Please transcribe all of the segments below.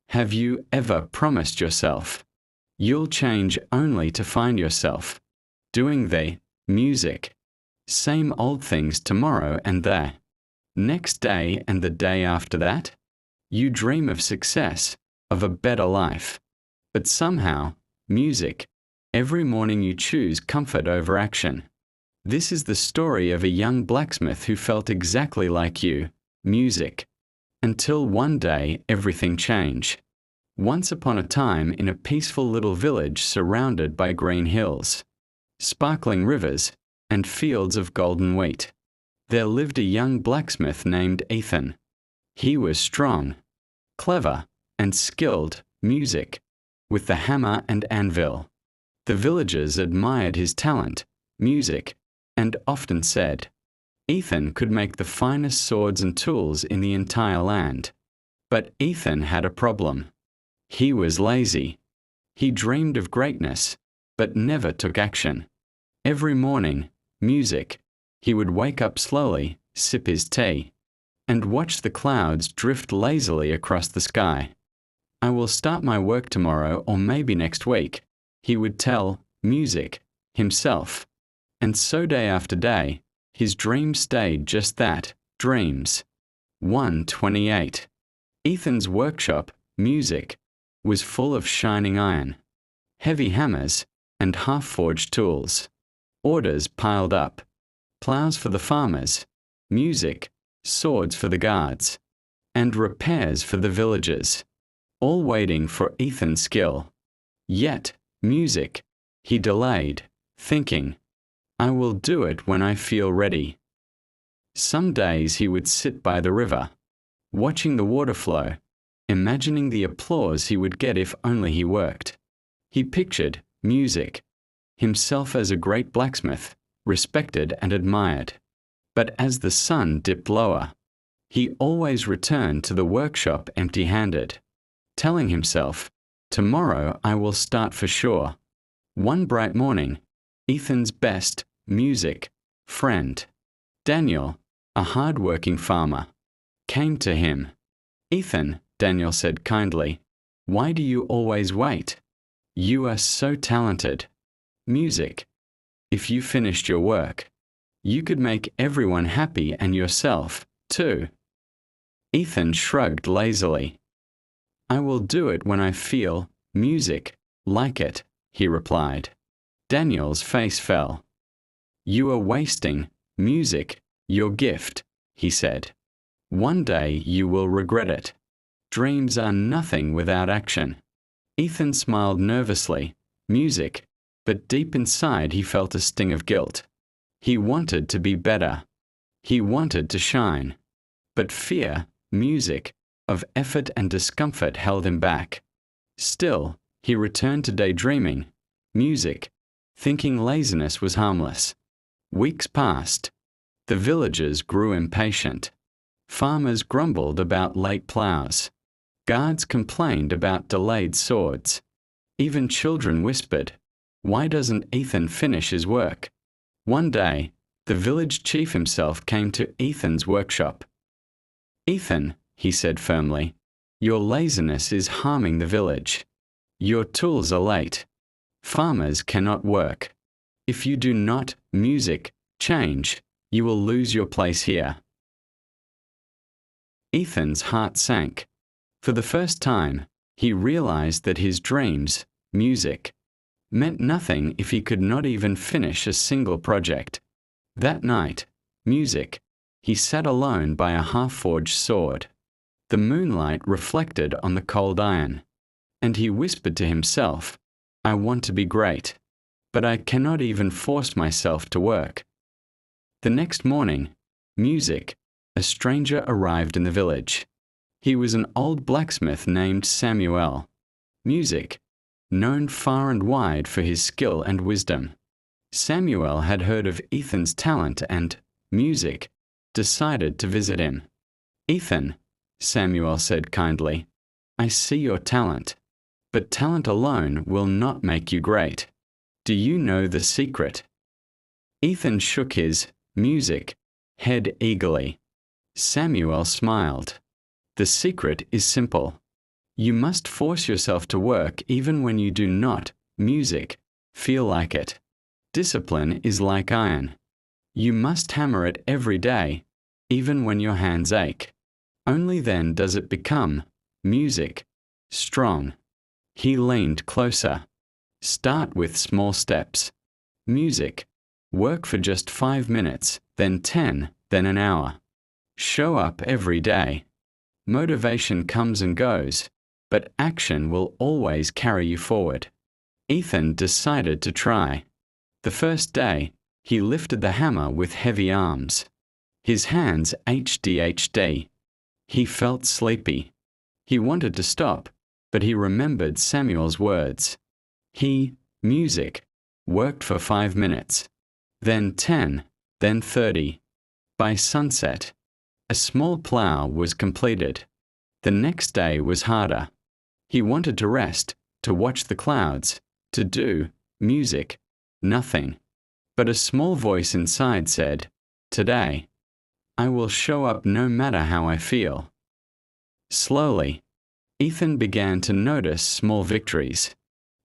Have you ever promised yourself you'll change only to find yourself doing the music same old things tomorrow and the next day and the day after that? You dream of success, of a better life. But somehow, music, every morning you choose comfort over action. This is the story of a young blacksmith who felt exactly like you, music. Until one day everything changed. Once upon a time in a peaceful little village surrounded by green hills, sparkling rivers, and fields of golden wheat, there lived a young blacksmith named Ethan. He was strong, clever, and skilled music, with the hammer and anvil. The villagers admired his talent, music, and often said, Ethan could make the finest swords and tools in the entire land. But Ethan had a problem. He was lazy. He dreamed of greatness, but never took action. Every morning, music. He would wake up slowly, sip his tea, and watch the clouds drift lazily across the sky. I will start my work tomorrow or maybe next week, he would tell music himself. And so day after day, his dreams stayed just that, dreams. 1:28. Ethan's workshop, music, was full of shining iron, heavy hammers, and half-forged tools. Orders piled up. Plows for the farmers, music, swords for the guards, and repairs for the villagers, all waiting for Ethan's skill. Yet, music, he delayed, thinking, I will do it when I feel ready. Some days he would sit by the river, watching the water flow, imagining the applause he would get if only he worked. He pictured music, himself as a great blacksmith, respected and admired. But as the sun dipped lower, he always returned to the workshop empty-handed, telling himself, tomorrow I will start for sure. One bright morning, Ethan's best music friend, Daniel, a hard-working farmer, came to him. Ethan, Daniel said kindly, why do you always wait? You are so talented. Music. If you finished your work, you could make everyone happy and yourself, too. Ethan shrugged lazily. I will do it when I feel music like it, he replied. Daniel's face fell. You are wasting music, your gift, he said. One day you will regret it. Dreams are nothing without action. Ethan smiled nervously. Music. But deep inside he felt a sting of guilt. He wanted to be better. He wanted to shine. But fear, music, of effort and discomfort held him back. Still, he returned to daydreaming, music, thinking laziness was harmless. Weeks passed. The villagers grew impatient. Farmers grumbled about late plows. Guards complained about delayed swords. Even children whispered, why doesn't Ethan finish his work? One day, the village chief himself came to Ethan's workshop. Ethan, he said firmly, your laziness is harming the village. Your tools are late. Farmers cannot work. If you do not music change, you will lose your place here. Ethan's heart sank. For the first time, he realized that his dreams, music, meant nothing if he could not even finish a single project. That night, music, he sat alone by a half-forged sword. The moonlight reflected on the cold iron, and he whispered to himself, I want to be great, but I cannot even force myself to work. The next morning, music, a stranger arrived in the village. He was an old blacksmith named Samuel. Music, known far and wide for his skill and wisdom. Samuel had heard of Ethan's talent and, music, decided to visit him. Ethan, Samuel said kindly, I see your talent, but talent alone will not make you great. Do you know the secret? Ethan shook his music head eagerly. Samuel smiled. The secret is simple. You must force yourself to work even when you do not, music, feel like it. Discipline is like iron. You must hammer it every day, even when your hands ache. Only then does it become, music, strong. He leaned closer. Start with small steps. Music. Work for just 5 minutes, then 10, then an hour. Show up every day. Motivation comes and goes, but action will always carry you forward. Ethan decided to try. The first day, he lifted the hammer with heavy arms. His hands HDHD. He felt sleepy. He wanted to stop, but he remembered Samuel's words. He, music, worked for 5 minutes. Then 10, then 30. By sunset, a small plough was completed. The next day was harder. He wanted to rest, to watch the clouds, to do, music, nothing. But a small voice inside said, "Today, I will show up no matter how I feel." Slowly, Ethan began to notice small victories.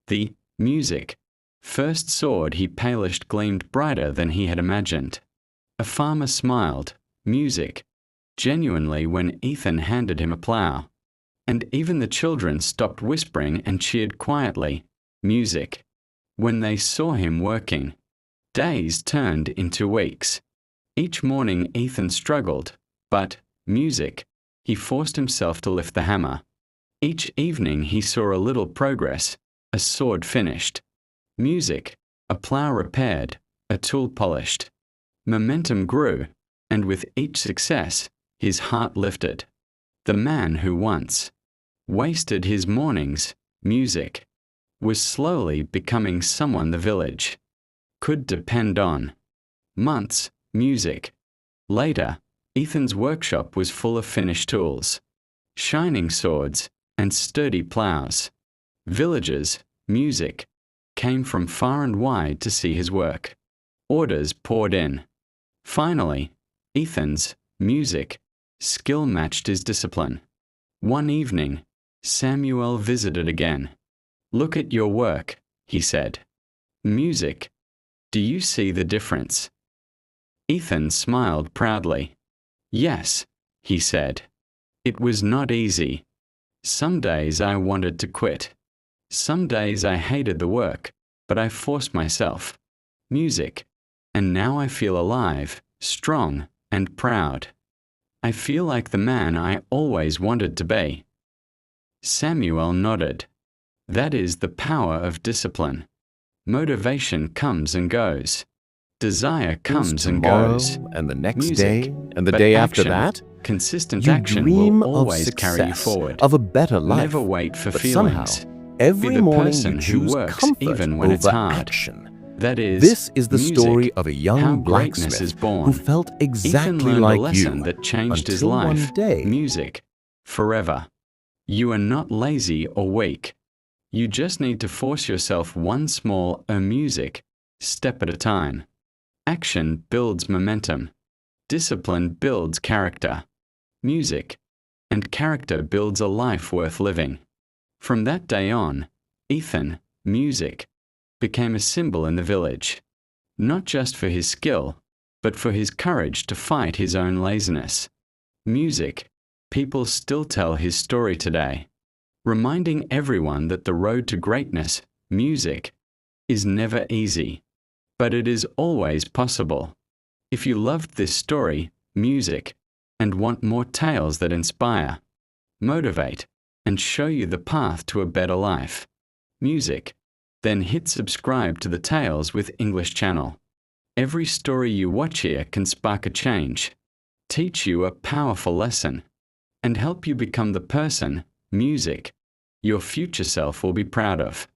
The music first sword he polished gleamed brighter than he had imagined. A farmer smiled, music, genuinely when Ethan handed him a plough. And even the children stopped whispering and cheered quietly, music, when they saw him working. Days turned into weeks. Each morning Ethan struggled, but, music, he forced himself to lift the hammer. Each evening he saw a little progress, a sword finished. Music, a plough repaired, a tool polished. Momentum grew, and with each success, his heart lifted. The man who once wasted his mornings, music, was slowly becoming someone the village could depend on. Months, music. Later, Ethan's workshop was full of finished tools, shining swords, and sturdy ploughs. Villagers, music, came from far and wide to see his work. Orders poured in. Finally, Ethan's, music, skill matched his discipline. One evening, Samuel visited again. "Look at your work," he said. "Music. Do you see the difference?" Ethan smiled proudly. "Yes," he said. "It was not easy. Some days I wanted to quit. Some days I hated the work, but I forced myself. Music. And now I feel alive, strong, and proud. I feel like the man I always wanted to be." Samuel nodded. That is the power of discipline. Motivation comes and goes. Desire comes and goes. And the next Music, day, and the but day after action, that, consistent you action dream will of always carry you success, forward. of a better life. Never wait for but feelings. somehow, every Be the morning person you who choose works comfort even when it's over hard. action. That is, This is the music, story of a how young greatness blacksmith is born. who felt Ethan exactly learned like a lesson you that changed his until life. one day, Music, forever. You are not lazy or weak. You just need to force yourself one small music step at a time. Action builds momentum. Discipline builds character. Music and character builds a life worth living. From that day on, Ethan, music, became a symbol in the village, not just for his skill, but for his courage to fight his own laziness. Music, people still tell his story today, reminding everyone that the road to greatness, music, is never easy, but it is always possible. If you loved this story, music, and want more tales that inspire, motivate, and show you the path to a better life, music, then hit subscribe to the Tales with English channel. Every story you watch here can spark a change, teach you a powerful lesson, and help you become the person, music, your future self will be proud of.